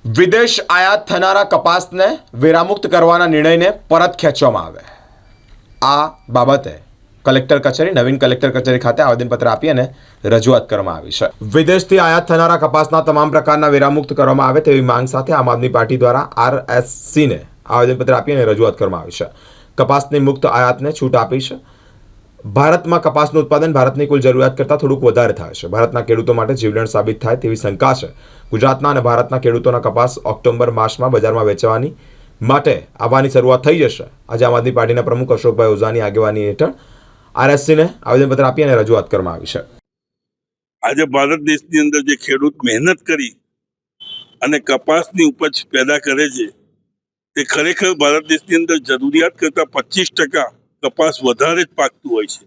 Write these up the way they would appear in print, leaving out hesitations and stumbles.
વિદેશ આયાત થનારા કપાસને વેરામુક્ત કરવાના નિર્ણયને પરત ખેંચવામાં આવે આ બાબતે કલેક્ટર કચેરી નવીન કલેક્ટર કચેરી ખાતે આવેદનપત્ર આપી અને રજૂઆત કરવામાં આવી છે। વિદેશથી આયાત થનારા કપાસના તમામ પ્રકારના વેરામુક્ત કરવામાં આવે તેવી માંગ સાથે આમ આદમી પાર્ટી દ્વારા RSCને આવેદનપત્ર આપી અને રજૂઆત કરવામાં આવી છે। કપાસની મુક્ત આયાતને છૂટ આપી છે। ભારતમાં કપાસનું ઉત્પાદન ભારતની કુલ જરૂરિયાત કરતાં થોડુંક વધારે થાય છે। ભારતના ખેડૂતો માટે જીવલેણ સાબિત થાય તેવી શંકા છે। ગુજરાતના અને ભારતના ખેડૂતોના કપાસ ઓક્ટોબર માસમાં બજારમાં વેચવાની માટે આવવાની શરૂઆત થઈ જશે। આજે આમ આદમી પાર્ટીના પ્રમુખ અશોકભાઈ ઓઝાની આગેવાની હેઠળ RSCને આવેદનપત્ર આપી અને રજૂઆત કરવામાં આવી છે। આજે ભારત દેશની અંદર જે ખેડૂત મહેનત કરી અને કપાસની ઉપજ પેદા કરે છે તે ખરેખર ભારત દેશની અંદર જરૂરિયાત કરતાં 25% કપાસ વધારે જ પાકતું હોય છે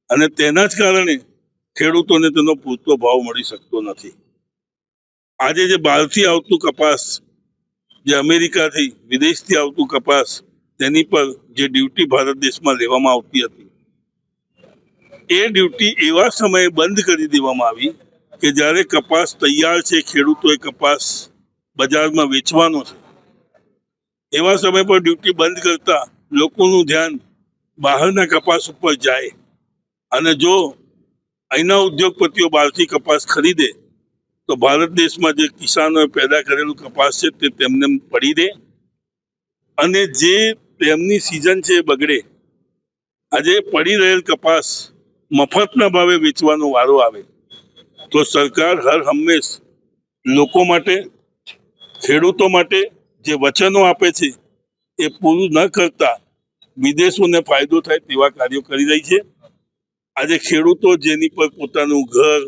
અને તેના જ કારણે ખેડૂતોને તેનો પૂરતો ભાવ મળી શકતો નથી। આજે જે બહારથી આવતું કપાસ, જે અમેરિકાથી વિદેશથી આવતું કપાસ, તેની પર જે ડ્યુટી ભારત દેશમાં લેવામાં આવતી હતી એ ડ્યુટી એવા સમયે બંધ કરી દેવામાં આવી કે જ્યારે કપાસ તૈયાર છે, ખેડૂતોએ કપાસ બજારમાં વેચવાનો છે, એવા સમય પર ડ્યુટી બંધ કરતા લોકોનું ધ્યાન બહારના કપાસ ઉપર જાય અને જો અહીંના ઉદ્યોગપતિઓ બહારથી કપાસ ખરીદે તો ભારત દેશમાં જે કિસાનોએ પેદા કરેલું કપાસ છે તે તેમને પડી દે અને જે તેમની સિઝન છે એ બગડે। આજે પડી રહેલ કપાસ મફતના ભાવે વેચવાનો વારો આવે તો સરકાર હર હંમેશ લોકો માટે, ખેડૂતો માટે જે વચનો આપે છે એ પૂરું ન કરતા વિદેશોને ફાયદો થાય તેવા કાર્યો કરી રહી છે। આજે ખેડૂતો જેની પર પોતાનું ઘર,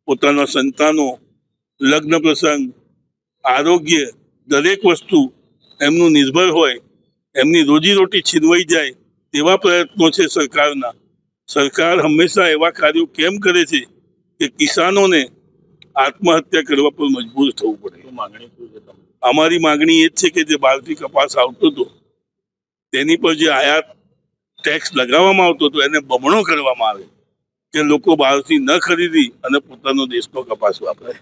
પોતાના સંતાનો, લગ્ન પ્રસંગ, આરોગ્ય દરેક વસ્તુ એમનું નિર્ભર હોય, એમની રોજીરોટી છીનવાઈ જાય તેવા પ્રયત્નો છે સરકારના। સરકાર હંમેશા એવા કાર્યો કેમ કરે છે કે કિસાનોને આત્મહત્યા કરવા પર મજબૂર થવું પડે। અમારી માગણી એ જ છે કે જે બહારથી કપાસ આવતો હતો તેની પર જે આયાત ટેક્સ લગાવવામાં આવતો હતો એને બમણો કરવામાં આવે કે લોકો બહારથી ન ખરીદી અને પોતાનો દેશનો કપાસ વાપરે।